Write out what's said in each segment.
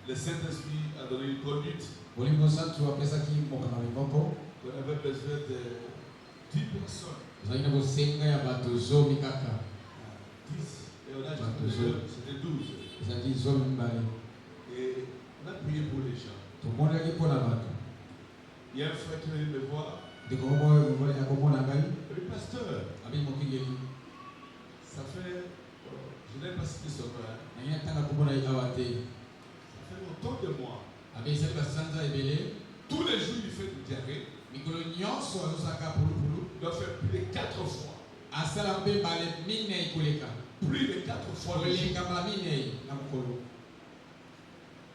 le Saint-Esprit a donné une conduite. On avait besoin de 10 personnes. 10. Et on a dit c'était 12. Et on a prié pour les gens. Il y a un frère qui est venu me voir. Et puis, pasteur, ça fait, je n'ai pas cité son nom. Ça fait longtemps de moi. Tous les jours, il fait du diarrhée. Il doit faire plus de 4 fois. Plus de 4 fois.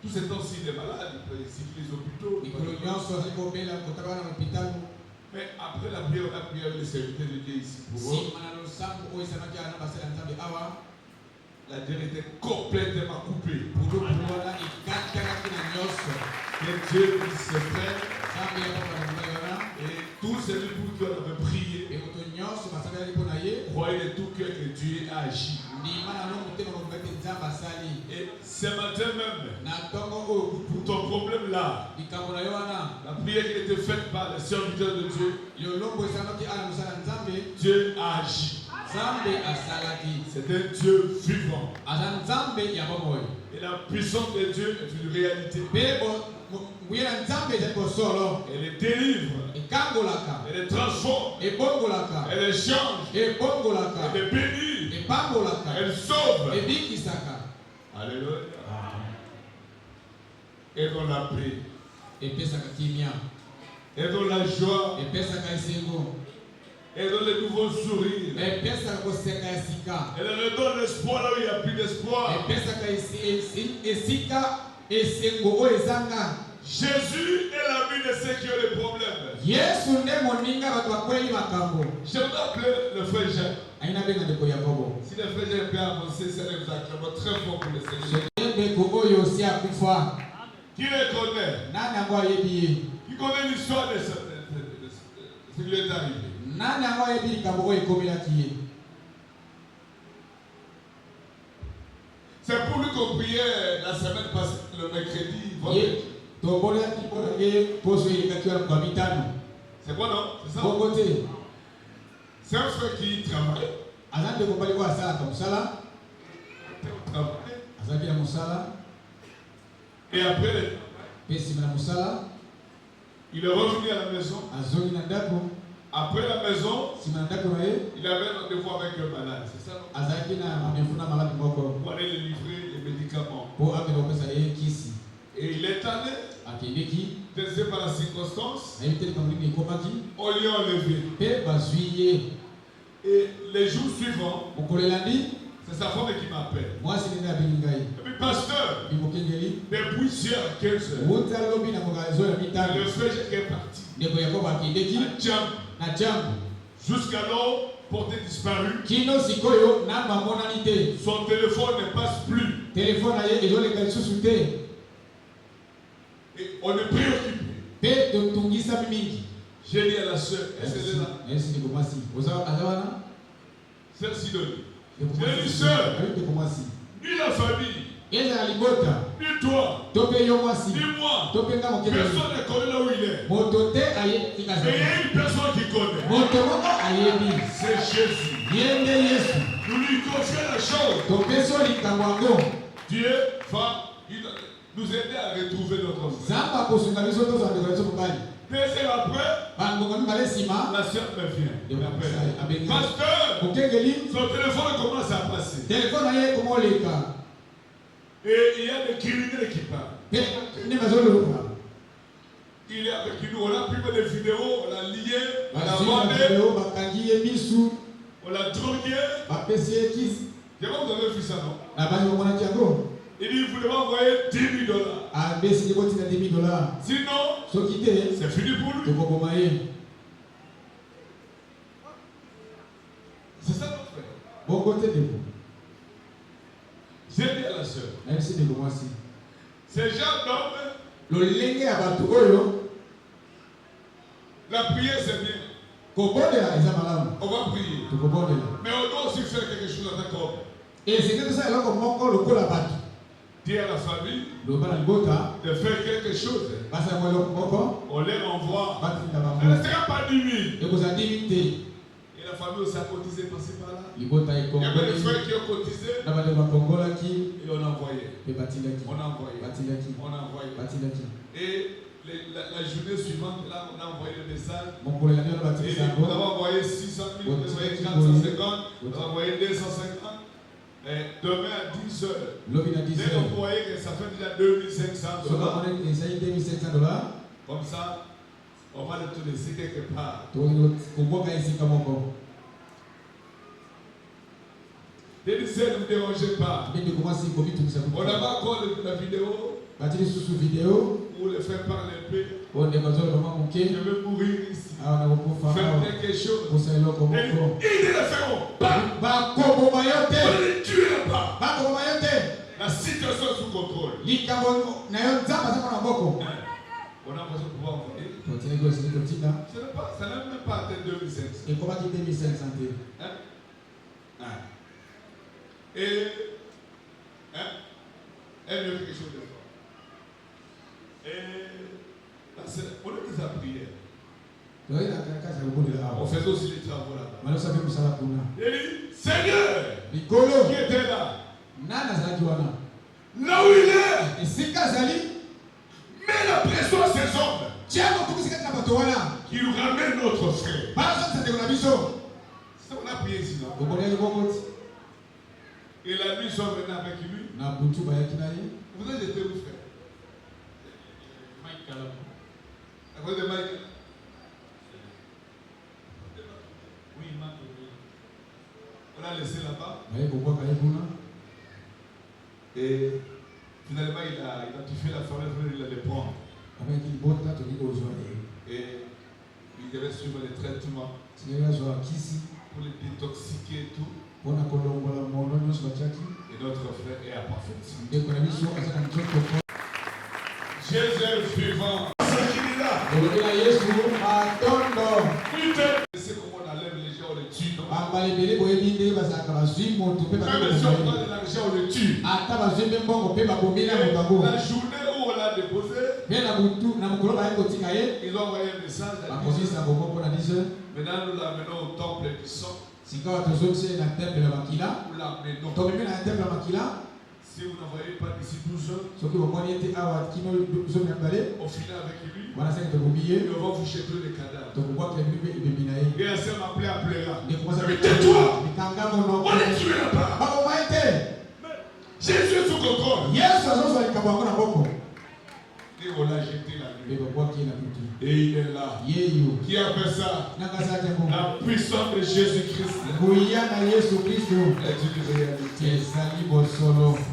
Tout ce temps-ci, il est malade, il visite les hôpitaux. Mais après la prière, on a prié avec les serviteurs de Dieu ici pour eux. La diarrhée était complètement coupée. Que Dieu puisse se faire. Et tous ceux pour qui on avait prié, croyez de tout cœur que Dieu a agi. Et ce matin même, pour ton problème là, la prière qui était faite par les serviteurs de Dieu, Dieu a agi. C'est un Dieu vivant. Et la puissance de Dieu est une réalité. Elle les délivre. Elle les transforme. Elle les change. Elle les bénit. Elle sauve. Alléluia. Et dans la paix. Et dans la joie. Et dans les nouveaux sourires. Elle redonne l'espoir là où il n'y a plus d'espoir. Jésus est l'ami de ceux qui ont des problèmes. J'aimerais appeler le frère Jacques. Si le frère Jacques peut avancer, c'est un acclamation très fort pour le Seigneur. Qui les connaît? Qui connaît l'histoire de ce qui lui est arrivé? C'est pour lui qu'on priait la semaine passée, le mercredi. C'est quoi non? C'est ça? C'est un frère qui travaille. Et après, il est revenu à la maison. Après la maison, il avait un rendez-vous avec un malade, c'est ça? Pour aller lui livrer les médicaments. Et il est allé, décidé par la circonstance, on lui a enlevé. Et les jours suivants, c'est sa femme qui m'appelle. Et puis, pasteur, depuis hier à 15 heures, le frère est parti. Jusqu'alors, porté disparu. Son téléphone ne passe plus. Et on est préoccupé. J'ai dit à la soeur, est-ce qu'elle est là? Sœur Sidonie. J'ai dit, sœur, ni la famille, ni toi, ni moi, personne ne connaît là où il est. Mais il y a une personne qui connaît. C'est Jésus. Nous lui confions la chose. Dieu va nous aider à retrouver notre frère. Deuxième après, la soeur me vient. Pasteur, son téléphone commence à passer. Et il y a des criminels qui parlent. Il est avec nous, on a pris des vidéos, on l'a lié, on l'a vendé, on l'a drogué. J'ai pas vous avez vu ça, non? Il dit, vous devez envoyer $10,000. Sinon, c'est fini pour lui. C'est ça notre frère. J'ai dit à la soeur, ces gens d'hommes, la prière c'est bien. On va prier. Mais on doit aussi faire quelque chose avec l'homme. Dis à la famille de faire quelque chose. On les renvoie. Ne restera pas 10 000. Et la famille aussi a cotisé par-ci par-là. Il y avait des frères qui ont cotisé. Et on a envoyé. On a envoyé. Et la journée suivante, là, on a envoyé le message. Et on a envoyé 600 000, on a envoyé 450, on a envoyé 250. Et demain à 10 heures, dès qu'on voyait que ça fait déjà $2,500. Comme ça, on va le tout laisser quelque part. Les lycées ne me dérangez pas. On n'a pas encore la vidéo où le frère parle un peu. Je veux mourir ici. Faites quelque chose. Ils ne le feront pas. On ne les tuera pas. La situation est sous contrôle. On a besoin de pouvoir envoyer. Ça n'a même pas atteint 2005. Et elle veut quelque chose de fort. Et on est des prières. On fait aussi les travaux là-bas. Il dit, Seigneur, qui était là? Là où il est, mets la pression à ces hommes qui nous ramènent notre frère. C'est on a prié ici, non? Et la nuit, ils sont venus avec lui. Vous êtes été où, frère? Mike Calabou. À cause de Mike? Oui, Mike. On l'a laissé là-bas. Et finalement, il a touché la forêt, il allait prendre. Et il devait suivre les traitements pour les détoxiquer et tout. Et notre frère est à parfaite. Jésus est vivant. C'est comment on enlève les gens, on les tue. Même si on prend de l'argent, on les tue. La journée où on l'a déposé, ils ont envoyé un message à 10 heures. Maintenant, nous l'amenons au temple du sang. Si vous n'envoyez pas d'ici 12 heures, on finit avec lui et on va vous jeter les cadavres. Et la sœur m'a appelé à pleurer. Mais tais-toi! On ne tuera pas! Jésus est sous contrôle. Et on l'a jeté la nuit. Et il est là. Qui a fait ça? La puissance de Jésus-Christ. Est une réalité.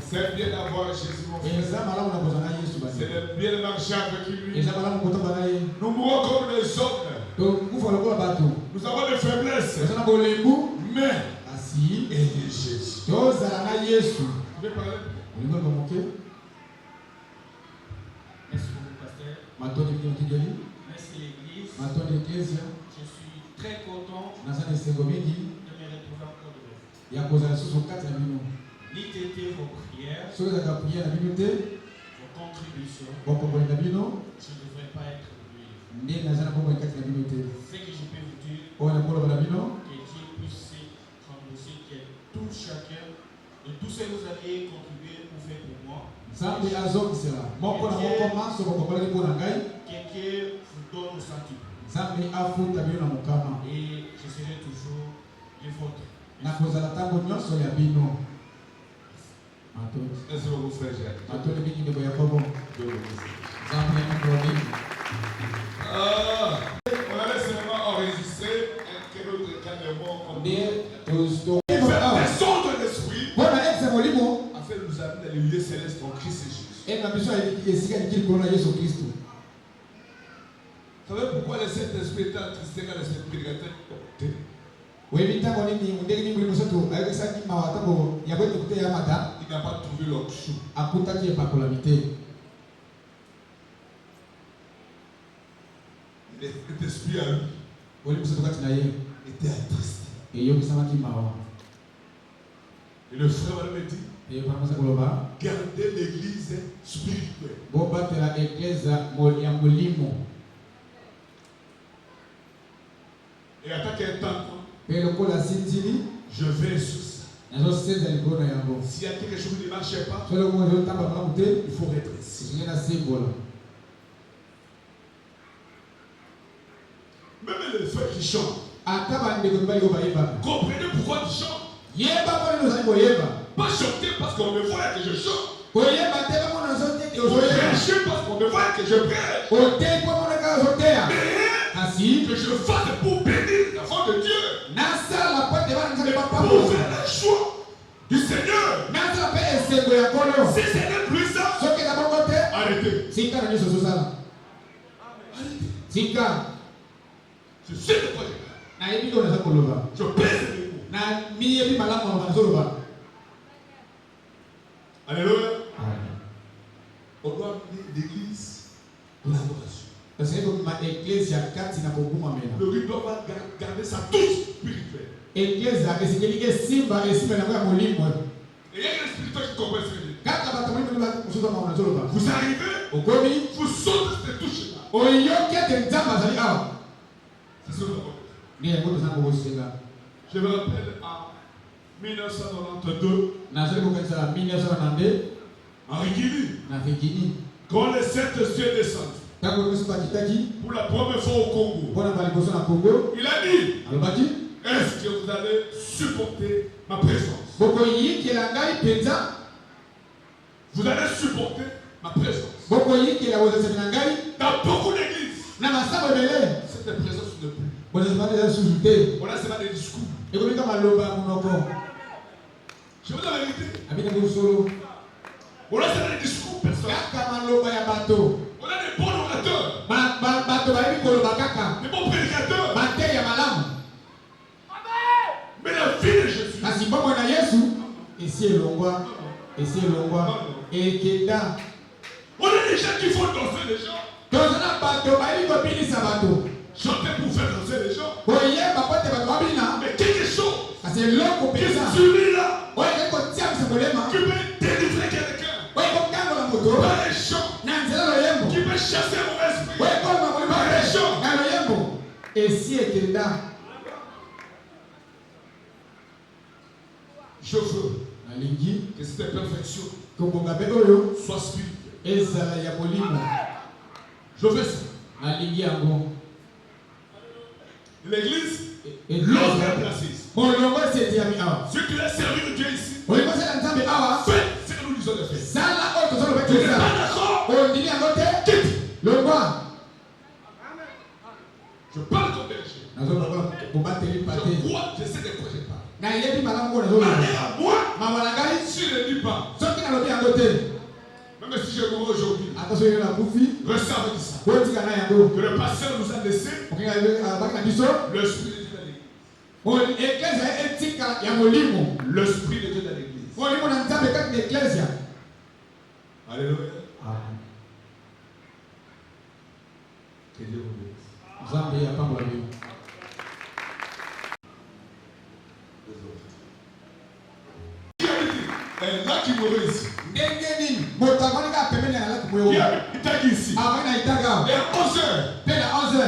C'est bien d'avoir Jésus, mon frère. C'est bien de marcher avec lui. Nous mourons comme les hommes. Nous avons des faiblesses. Mais il est Jésus. Tu veux parler? Merci beaucoup, pasteur. Merci l'église. Je suis très content de me retrouver encore de vous. L'idée vos prières, vos contributions, je ne devrais pas être oublié. Ce que je peux vous dire, que Dieu puisse rembourser tout chacun de tout ce que vous avez contribué pour faire pour moi. Que Dieu vous donne au centuple. Et je serai toujours le vôtre. Est-ce que vous frère Jacques? On avait seulement enregistré quel autre calmement comme descendre l'esprit afin de nous amener dans les lieux célestes en Christ Jésus. Vous savez pourquoi le Saint-Esprit est attristé quand le Saint-Esprit est il n'a pas trouvé l'option. L'esprit à lui était attristé. Et le frère me dit, Gardez l'église spirituelle. Et attaquez un temps. Je vais sur ça. S'il y a quelque chose qui ne marche pas, il faut redresser. Même les frères qui chantent. Comprenez pourquoi ils chantent. Pas chanter parce qu'on me voit que je chante. Prêcher parce qu'on me voit que je prêche. Mais que je fasse pour bénir l'enfant de Dieu. Et pour faire le choix du Seigneur. Si c'est le plus ça, arrêtez. Je sais de quoi je pèse les mots. Alléluia. On doit amener l'église collaboration. Le riz doit garder sa touche spirituelle. Et il y a des spirituels qui comprennent ce que je dis. Vous arrivez, vous sautez cette touche-là. C'est ce que vous je me rappelle en 1992, en Guinée, quand les 7 cieux descendent pour la première fois au Congo, il a dit, est-ce que vous allez supporter ma présence? Vous allez supporter ma présence. Dans beaucoup d'églises, cette présence ne plus. On a seulement des discours. Je vous dis la vérité. On a seulement des discours personnels. On a des bons orateurs. Des bons prédicateurs. Mais la vie de Jésus. On a des gens qui font danser les gens. Chanter pour faire danser les gens. Mais quelque chose qui est celui-là qui peut délivrer quelqu'un par les chants, qui peut chasser mon esprit par les chants. Je veux que cette perfection soit spirituelle. Je veux ça. L'église, l'autre est placée. Si tu es servi de Dieu ici, faites ce que nous disons de faire. Tu n'es pas d'accord? Quitte. Je parle comme berger. Je crois que c'est des projets pas. Allez à moi, si je ne dis pas. Même si je mourrai aujourd'hui, recevez ça. Que le pasteur nous a laissé le Esprit de Dieu dans l'église. Le Esprit de Dieu dans l'église. Alléluia. Que Dieu vous bénisse. Là qui mourrait ici. Qui habite ici. Et à 11h.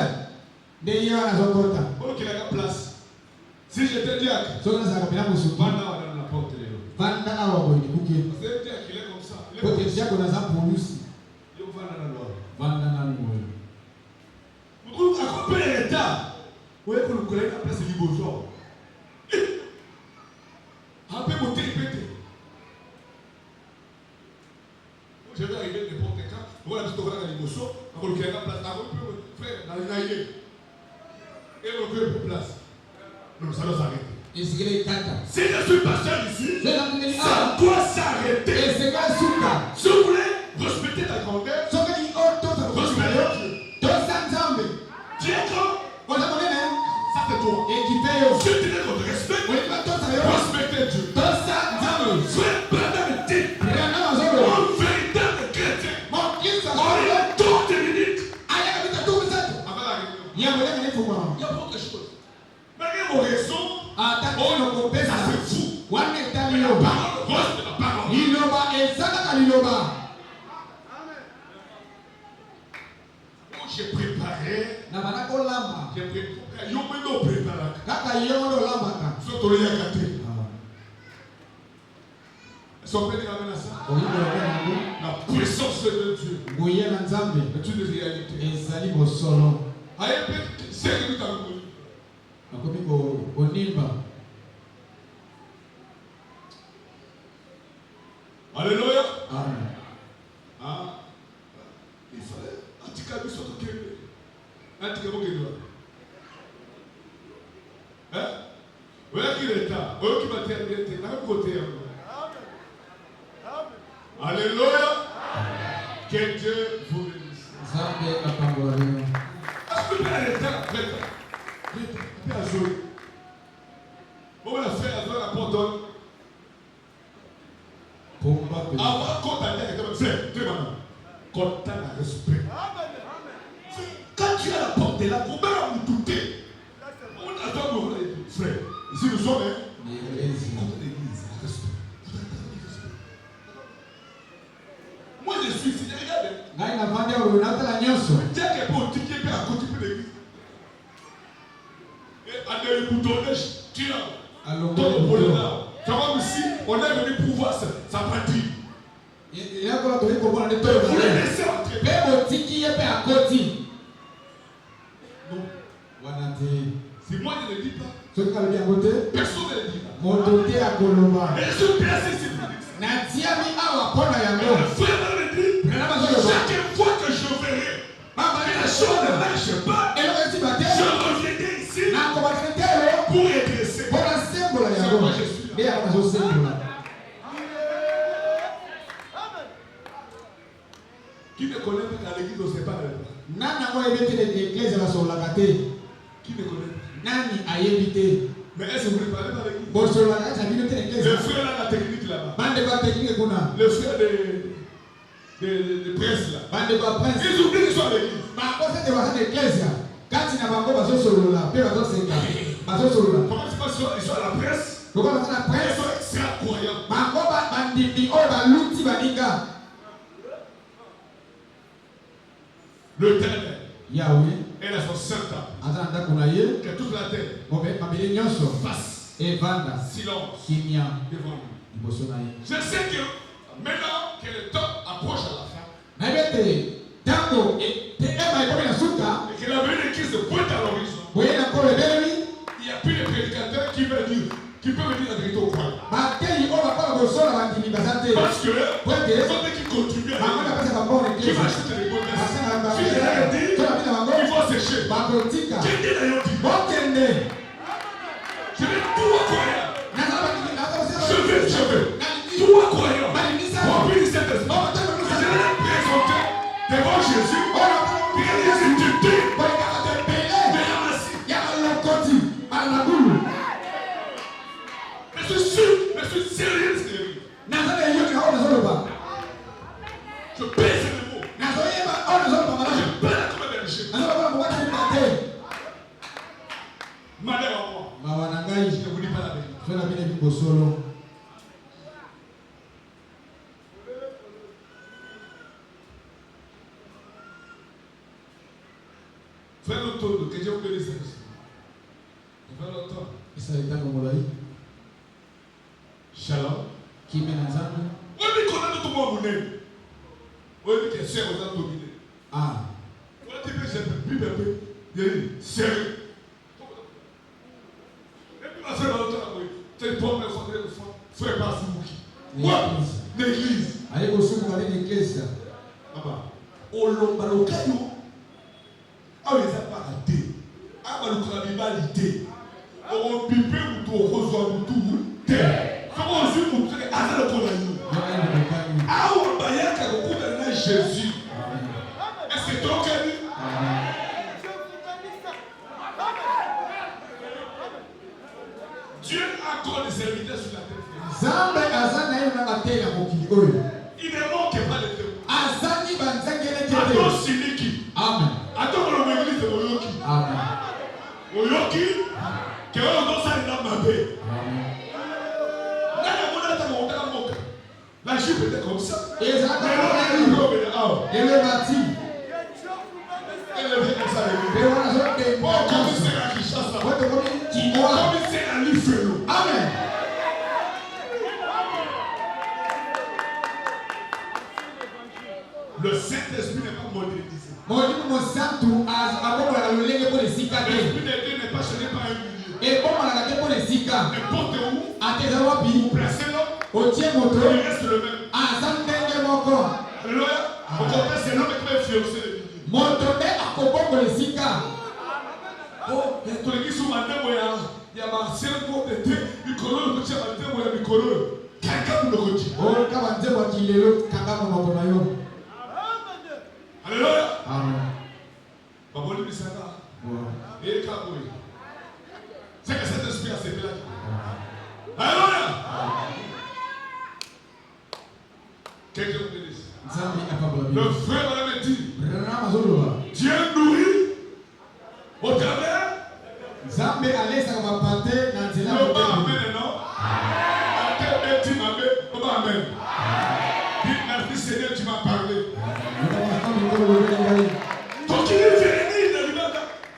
Ok, la place. Si je te dis à Vanda dans la porte. C'est un diacre, il est comme ça. Il est comme ça. Vous accompagnez l'État. Vous voyez que nous connaissons la place de Libojo. Un peu monter, répéter. Je vais arriver n'importe quand. Vous voyez la petite ouverte à Libojo. On va le créer la place. Frère, dans les naïvés. Et on veut pour place. Nous allons s'arrêter. Si je suis pasteur ici, ça doit s'arrêter. Si vous voulez respecter la grandeur, respectez Dieu. Dieu est grand. Ça c'est toi. Si tu n'es pas de respect, respectez Dieu. Frère, pendant le dit, un véritable chrétien, on est dans des minutes. Avant la réunion. Il y a beaucoup de choses. Malgré vos raisons, ça c'est fou. La parole reste la parole. préparer. Na manako lamba. J'ai préparé. Yomeno préparer. Kaka yomo lamba ka. Soto ya kate. Son père ramène à ça. La puissance de Dieu. Moyen na Nzambe. C'est une réalité. Ezali bosolo. Aye pe c'est que tu as vu. Akomi ko onimba. Alléluia. Amen. Ah, il fallait antikabi soto kebe. Antikabo kebe. Hein? Voilà qui est là. Voilà qui va terminer. N'a côté. Alléluia. Que Dieu vous bénisse. Nzambe apangolani. Est-ce que tu as l'état là? Tu as joué. On va faire la porte. Avant qu'on t'aille avec toi, frère, tu es maintenant. Quand tu as le respect. Quand tu as la porte là, vous pouvez nous douter. On attend nous, frère. Ici nous sommes, hein? Contre l'église, respect. Moi je suis ici, regardez. Ngai na vande urunata la nyoso. Dès que pour tirer à côté de l'église. Et à des boutons, tu as. Allons. C'est comme si on est venu pour voir sa pratique. Il y a quoi de pour aller Vous le laissez entrer. Bebo tiki yepe akoti. Non. Wanate. Si moi je ne le dis pas, Ce que bien côté, personne ne le dit pas. motote à Colomba. Et je suis placé ici. Natia mi awa pona yango. Le frère me dit, chaque fois que je verrai, les choses ne marchent pas, Et le petit bâtiment. je reviendrai ici Na kobatete pour redresser. pour la symbole C'est yango. moi je suis là. Et à la symbole. Qui ne connaît pas dans l'église, on ne sait pas. Nana mo ebete l'église la sur la gâté. Qui ne connaît pas? Nani ayebite. Mais est-ce que vous ne parlez pas de l'église? Bon sur la gâté, ça vient de l'église. Le frère là, la technique là-bas. Bande ba technique kuna. Le frère de prince là. Bande ba prince. Ils oublient qu'ils sont à l'église. Ba kosa de wa l'église. Kati na bango bazo solo la, pe bazo senga. Bazo solo la. Comment c'est pas ils sont à la presse? Loko na la Ils prince. sont extra-croyants. Bango ba bandindi o ba luti baninga. Le Ténèbre. Yahweh. Elle a son Saint-Temple. Azanda kuna ye. Que toute la terre Obe mabili nyonso. fasse E vanda. silence Kimia. devant lui. Liboso na ye. Je sais que maintenant que le temps approche à la fin Na ebete tango e te ema ikomi na suka. et que la venue de Christ pointe à l'horizon, Boye na kolo ebelemi. il n'y a plus de prédicateur qui peuvent dire la vérité au croyant. Bateli o ba pa bosola bandimi bazate. Parce que Pointe. ceux qui contribuent à Bango na l'église, pesa ba bon qui église. va acheter des bonnes messes, Basana ba. si je l'ai dit, Tola bina bango. il faut sécher. Bakotika. Qui dit d'ailleurs dit, Bokende. je vais tout croyant. Nazaba bandimi nazaba. Je veux. Toi croyant. Remplis cet esprit. Je vais les présenter devant Jésus. Puis il dit, tu dis, mais ramassis. Mais je suis sérieux, sérieux. Je pèse les mots. Je parle comme un berger. Malheur à moi. Je ne vous dis pas la vérité. Frère Lotondo, que Dieu vous bénisse. Frère Lotondo. Shalom. On dit qu'on a tout le monde monnaie. On dit que c'est aux dominé. Ah. On dit que j'ai plus un peu. Il dit, sérieux. Et puis ma frère Lotondo, c'est une bonne frère pas Fouki. Quoi? L'église. Allez au souk dans l'église. Papa. Olombalokano. Ah, les a pas raté. Ah, malocrabibalité. On pipe ou tout, on reçoit tout. Comment on suit pour que Azar le condamne? Ah, on va y aller beaucoup de Jésus. Est-ce que tu as entendu? Dieu a encore des serviteurs sur la terre. Il ne manque pas de témoins. Attends, Siliki. Amen. Attends, on l'église de Moyoki. Amen. Moyoki, que on doit s'en aller dans ma paix. La jupe était comme ça. Et ça, mais là, elle est bâtie. elle est bâtie. Elle est comme ça. Le Saint-Esprit n'est pas modélisé. L'Esprit de Dieu n'est pas changé par un milieu. N'importe où, vous placez l'homme, il reste le même. Alléluia. Au contraire, c'est l'homme qui peut influencer le milieu. Oh, il y a tout le qui sont maintenant, il y a ma cerveau de thé, il connaît le petit matin, il y a le colonel. Quelqu'un nous le redit. Alléluia. Amen. C'est que cet esprit a ses plages. Alléluia. Quelqu'un me dit. Le frère me dit. Dieu nourrit au travers. Le bas amen, non? Tu m'as amen. Dis, Seigneur, tu m'as parlé. Donc il est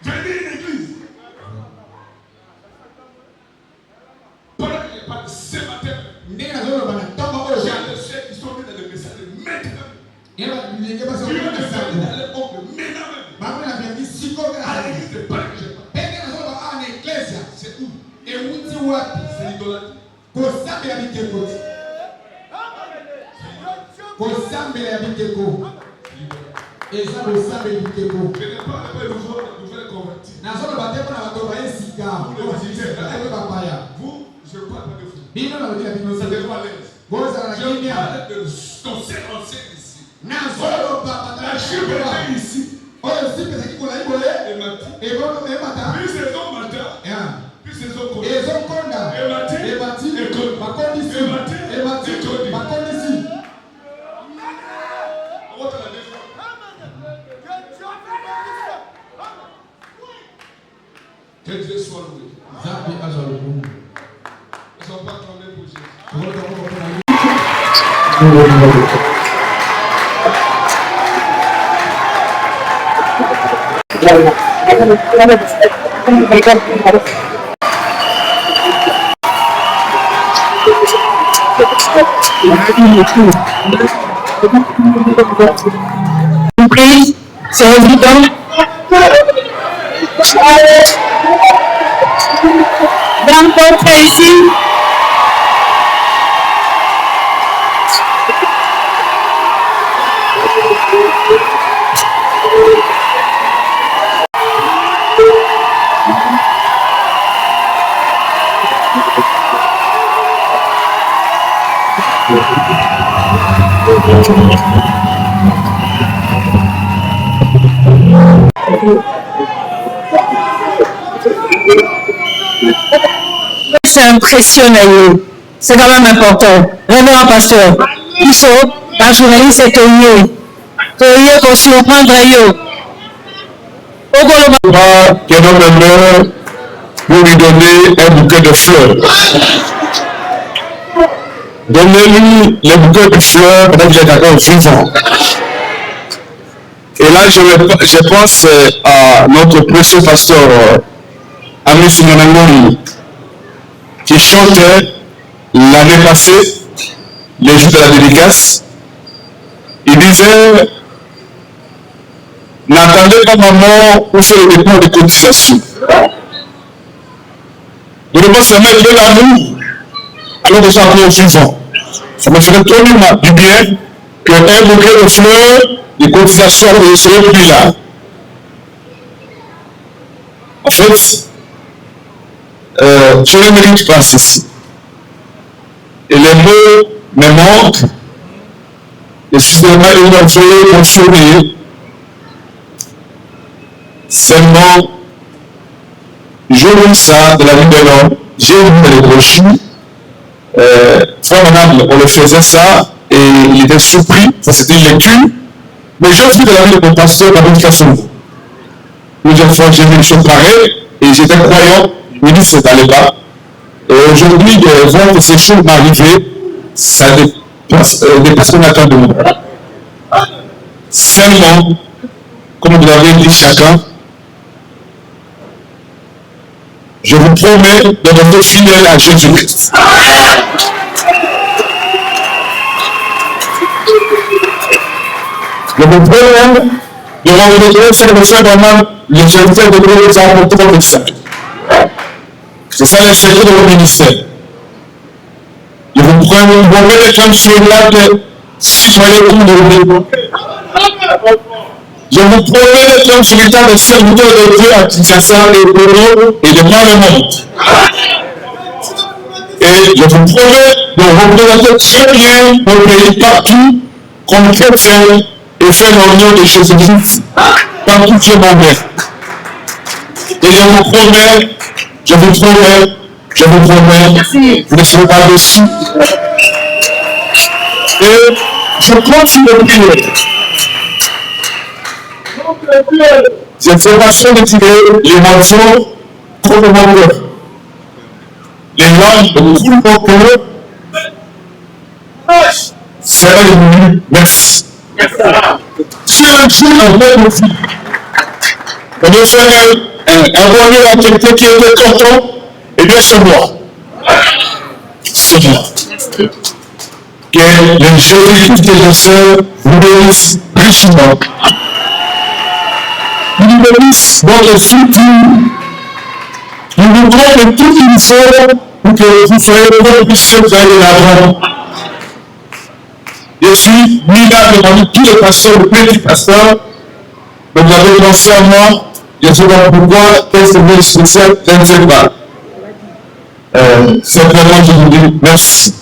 venir une église. Pendant qu'il n'est pas ce matin, j'ai des chefs qui sont venus dans le message maintenant. Dieu ne fait dans l'époque maintenant. À l'église de Pâques, je sais pas. C'est où? C'est l'idolâtrie. Je n'ai pas de nouvelles convertis. Vous, je ne parle pas de vous. Ça dépend à l'aise. Je parle de ton ancien ici. La chute était ici. Et Mati. Puis ces hommes matin. Puis ces hommes Konda. Et Mati. Et Mati. Que Dieu soit loué. Ils ne sont pas tombés pour Jésus. Please, so we don't. Don't go crazy. C'est impressionnant. C'est quand même important. Révérend pasteur, il faut, la journaliste est tenue. Tenue pour surprendre yo. Que notre mère pour lui donner un bouquet de fleurs. Donnez-lui le bouquet de fleurs pendant qu'il est encore vivant. Et là, je pense à notre précieux pasteur Ami Simonangoni, qui chantait l'année passée, les jours de la dédicace. Il disait, n'attendez pas maman pour faire le dépôt de cotisation. Ne pas se mettre de l'amour alors que ça encore vivant. Ça me ferait trop du bien qu'un bouquet de fleurs, des cotisations ne seraient plus là. En fait, je ne mérite pas ceci. Et les mots me manquent. Et si c'est pas une envoyée pour sourire, seulement, je lis ça de la vie de l'homme. J'ai lu les brochures. Formidable, on le faisait ça et il était surpris. Ça, c'était une lecture. Mais j'ai vu de la vie de mon pasteur David Kassoum. Plusieurs fois, j'ai vu les choses pareilles et j'étais croyant. Je me dis que ça n'allait pas. Et aujourd'hui, de voir que ces choses m'arrivaient, ça dépasse mon attente de moi. Seulement, comme vous l'avez dit chacun, je vous promets de rester fidèle à Jésus-Christ. Je vous promets de rencontrer cette personne vraiment les serviteurs de Dieu les a rencontrés comme ça. C'est ça le secret de mon ministère. Je vous promets d'être un soldat citoyen comme de je vous promets d'être un véritable serviteur de Dieu à Kinshasa, et Congo et de par le monde. Et je vous promets de représenter très bien mon pays partout comme chrétien et faire l'honneur de Jésus-Christ dans tout ce monde. Et je vous promets, vous ne serez pas déçus. Et je continue de prier. J'ai fait façon de tirer les morceaux contre mon cœur. Les langues de tout mon cœur. C'est devenu merci. Si un jour on met nos filles, on veut faire un voyage à quelqu'un qui était content, eh bien c'est moi. C'est moi. Que les jeunes et les sœurs vous bénissent richement. Nous bénissent dans le futur. Nous vous donnons tout une fois pour que vous soyez propulsés vers l'avant. Je suis Mina devant tous les pasteurs, le petit pasteur. Donc vous avez pensé à moi. Je ne sais pas pourquoi, quel service spécial, je ne sais pas. Simplement, je vous dis merci.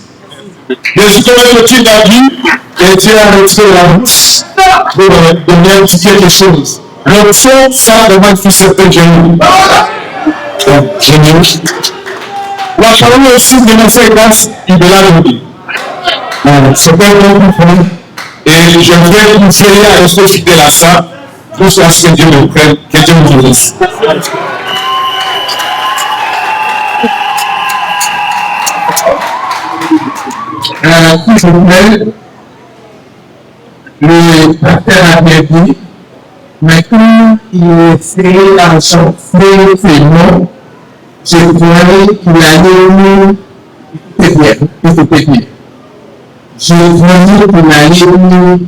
Je suis comme un petit David et Dieu a retiré la bouche pour donner un petit quelque chose. Le fond, ça demande que certains génies. Génies. La parole aussi de nos séquences, il est là de nous. C'est pas un bon point. Et je vais vous veiller à rester fidèle à ça jusqu'à ce que Dieu me prenne, que Dieu me bénisse. Je voudrais le partenaire a dit, mais quand il fait la chanson non, je croyais qu'il allait écouter bien. Je croyais qu'il allait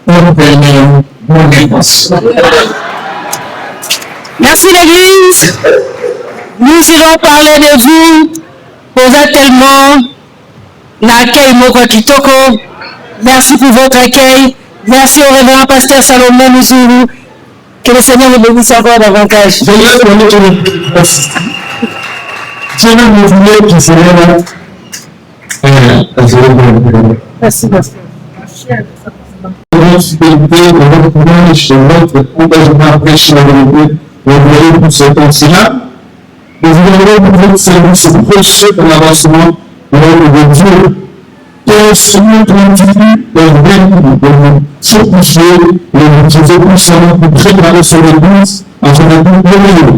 obtenir mon réponse. Merci l'Église. Nous irons parler de vous pour tellement l'accueil Moko Kitoko. Merci pour votre accueil. Merci au révérend pasteur Salomon Mouzourou. Que le Seigneur vous bénisse encore davantage. Je laisse mon autre Dieu me voulait qu'il serait là. Merci, pasteur. Votre fidélité, votre courage, votre engagement à prêcher la vérité, vous voyez pour ce temps-là. Nous voulons pour votre service précieux pour l'avancement de l'œuvre de Dieu. Et ce nous continue de vous fortifier et de vous utiliser puissamment pour préparer son église en son église meilleure.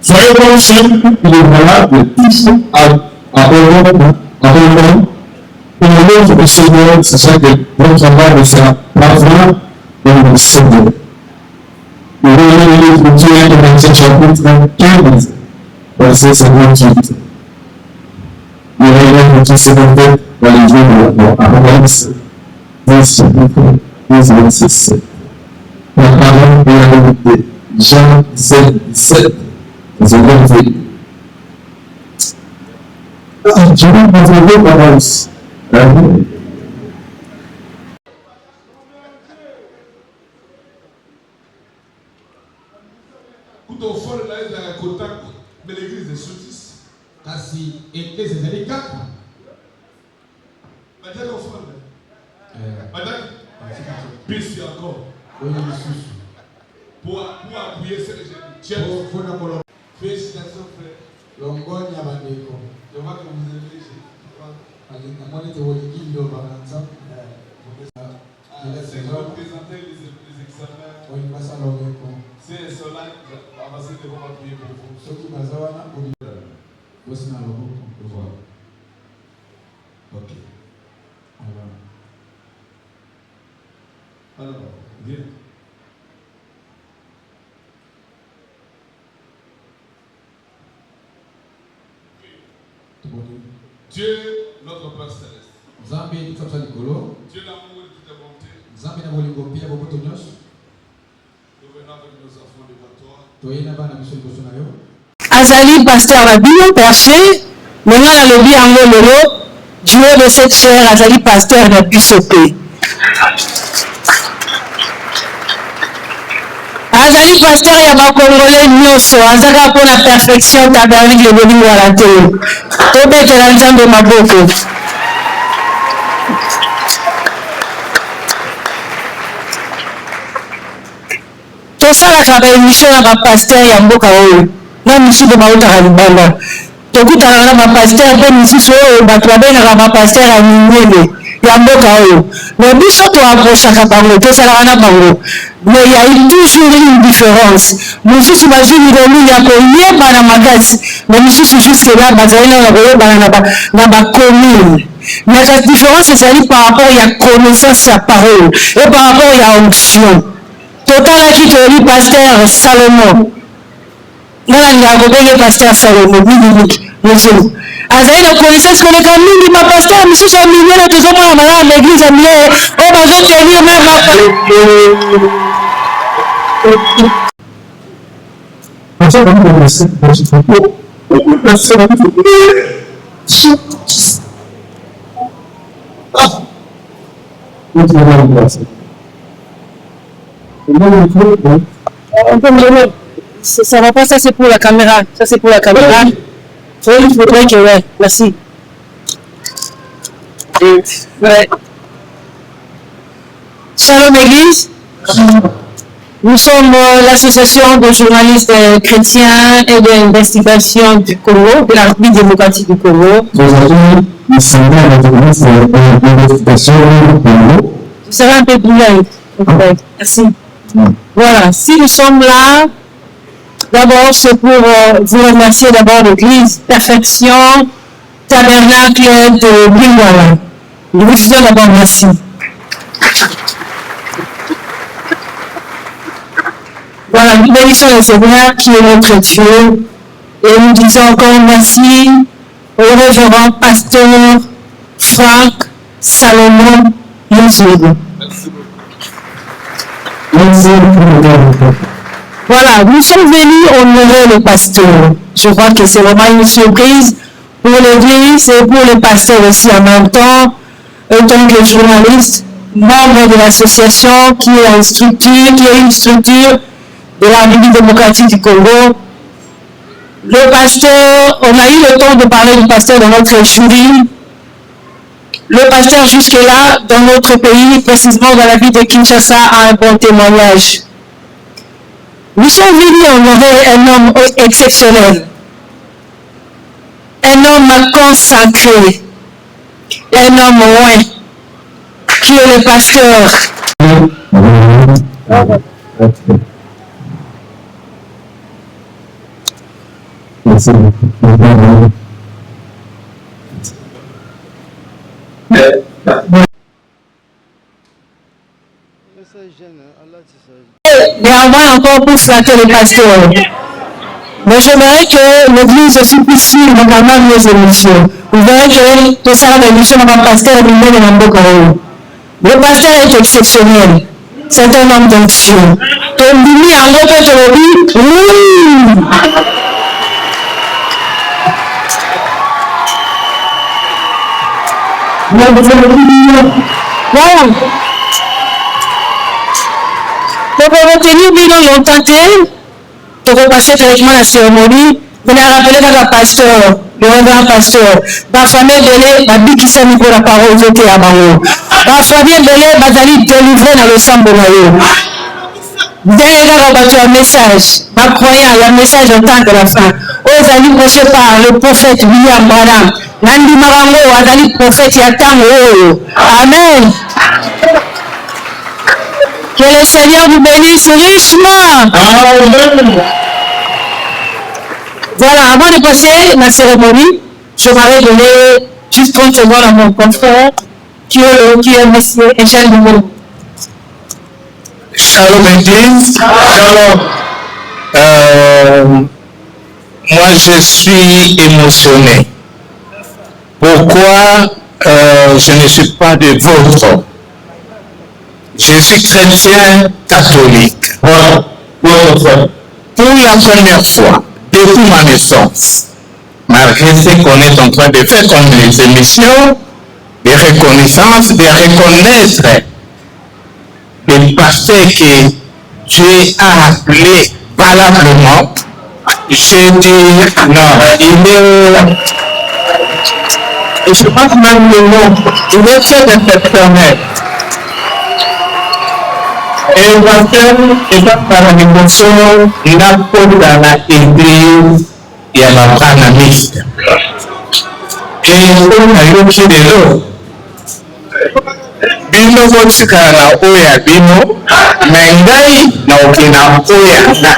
Soyez conscients qu'il est valable toujours à Europe, et l'œuvre du Seigneur, c'est ça que votre travail ne sera pas vrai dans le Seigneur. Nous voyons le livre de Dieu dans le chapitre 15, verset 58. Le réveil de Dieu s'est fait dans les yeux de la Apocalipse 10, chapitre 12, verset 7. La parole de la vérité, Jean 7, 17, c'est un verset. Je vais vous trouver par avance. Kutofole na eza ya contact, mais l'église est soutisse. Kasi église ezali kaka. Badjaki ofole. Badjaki. Pisi encore. Oyo lisusu. Pour appuyer cette chef. Fona kolo. Félicitations frère. Longoni ya bandeko. Je vois que vous avez fait. Namoni te wolingi liloba na nzambe. C'est représenter les examens. Oyo basa lobeko. C'est cela qui va passer devant ma prière pour vous. Soki baza wana obi. Bosi na loboko. Voilà. Ok. Alors, viens. Dieu, notre Père Céleste. Dieu l'amour et toute la bonté. Nous venons avec nos enfants devant toi. Azali pasteur Rabino perché, maintenant la lobby en lolo, Dieu de cette chair, Azali pasteur n'a pu sauter. Azali pasteur ya ba Congolais nyonso, azaka pour la perfection tabernacle le bolingo à la télé. Tobetela nzambe maboko. tosalaka baémission na bapaster ya mboka oyo na misusu bautaka libanda tokutana na bapaster mpe misusu oyo bato babengaka bapaster ya minene ya mboka oyo me biso toaprochaka bango tosalaka na bango mais il y a eu toujours une différence mosusu bazwi milongi ya koyebana makasi me misusu jusque là bazali nana koyebana na bacommune mais la différence ezali par rapport ya connaissance ya parole et par rapport ya onction totalaki toyebi pasteur Salomon nalingaka kobenge pasteur Salomon mingi mozulu azali na connaissance koleka mingi bapasteur misusu ya minene tozomona malala na église ya mie oyo bazotenir ça va pas, ça c'est pour la caméra. Ça c'est pour la caméra. Il faudrait que, ouais, merci. Ouais. Shalom Église. Nous sommes l'association de journalistes chrétiens et d'investigation du Congo, de la République démocratique du Congo. Je serai un peu plus là. Merci. Voilà, si nous sommes là, d'abord c'est pour vous remercier d'abord l'Église Perfection Tabernacle de Bingwala. Je vous dis d'abord merci. Voilà, nous bénissons le Seigneur qui est notre Dieu et nous disons encore merci au révérend pasteur Franck Salomon Mozulu. Voilà, nous sommes venus honorer le pasteur. Je crois que c'est vraiment une surprise pour l'Église et pour le pasteur aussi en même temps, en tant que journaliste, membre de l'association qui est une structure de la République démocratique du Congo. Le pasteur, on a eu le temps de parler du pasteur dans notre jury. Le pasteur jusque-là, dans notre pays, précisément dans la ville de Kinshasa, a un bon témoignage. Nous sommes venus honorer un homme exceptionnel, un homme consacré, un homme loin, qui est le pasteur. Néanmoins, encore pour flatter le pasteur. Mais j'aimerais que l'Église aussi puisse suivre également nos émissions. Vous verrez que tout ça, l'émission de mon pasteur est de Namboka. Le pasteur est exceptionnel. C'est un homme d'onction. Ton bimi en gros que tu le dis, oui. Voilà. Pour retenir bien longtemps, pour repasser directement la cérémonie, vous avez rappelé le pasteur, le révérend pasteur. Ma famille belé, ma biki sami pour la parole de à Bango. Ma famille belé, ma dali délivré dans le sang de Mayo. Derrière un message, ma croyant, le message en temps de la fin. Aux amis prêchés par le prophète William Branham. Nandi Marango, Azali prophète Yatango. Amen. Que le Seigneur vous bénisse richement. Amen. Voilà, avant de passer la cérémonie, je m'arrête donner juste 30 secondes à mon confrère qui est monsieur Etienne Lumou. Shalom Église. Moi je suis émotionné. Pourquoi? je ne suis pas de vôtre. Je suis chrétien catholique. Voilà. Pour la première fois, depuis ma naissance, malgré ce qu'on est en train de faire comme les émissions de reconnaissance, de reconnaître le pasteur que Dieu a appelé valablement, j'ai dit non, et je pense même le nom, il est très exceptionnel. Et le pasteur est par la dévotion, il a posé dans l'église et à la branamiste. Et on a eu aussi des lots. Bino votika na oya bino, mengai na okina oya na.